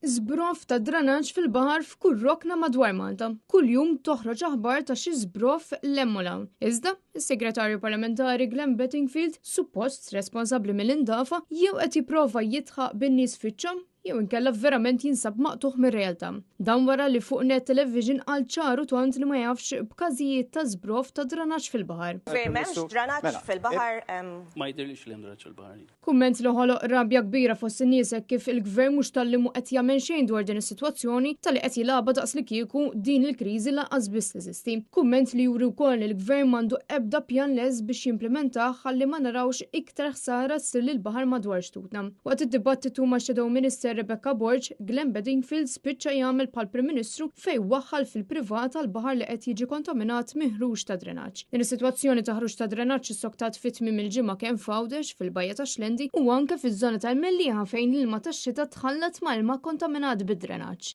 Żbrof ta' drenaġġ fil-baħar f'kull rokna madwar Malta. Kuljum toħroġ aħbar ta' xi żbrof l-hemm. Iżda, is-Segretarju Parlamentari Glenn Bedingfield, suppost responsabbli mill-indafa, jew qed jipprova jitħaq bin-nies fiċċhom jew inkella verament jinsab maqtuħ mir-realtà. Dan wara li fuq net television qal ċaru tont li ma jafx b'każijiet ta' żbrof ta' drenaġġ fil-baħar. M'hemmx drenaġġ fil-baħar. Ma jidhirlix li hemm drenaġġ fil-baħar. Kumment li ħoloq rabja kbira fost in-nies kif il-gvern mhux talli mu qed jagħmel xejn dwar din is-sitwazzjoni tal-li qed jilagħba daqs li kieku din il-kriżi lanqas biss teżisti. Kumment li juri wkoll li l-gvern m'għandu ebda pjan les biex jimplementah ħalli ma narawx iktar ħsara ssir lill-baħar madwar xtutna. Waqt id-dibattitu ma' Shadow Minister Rebecca Borg, Glenn Bedingfield spiċċa jagħmel bħall-Prim Ministru fejn waħħal fil-privat tal-baħar li qed jiġi kontaminat minn ħruġ ta' drenaġġ. Din is-sitwazzjoni ta' ħruġ ta' drenaġġ issoktat fit-tmiem il-ġimgħa kemm f'Għawdex fil-Bajja ta' Xlendi u anke fiż-żona tal-Mellieħa fejn l-ilma tax-xita tħallat ma' ilma kontaminat bid-drenaġġ.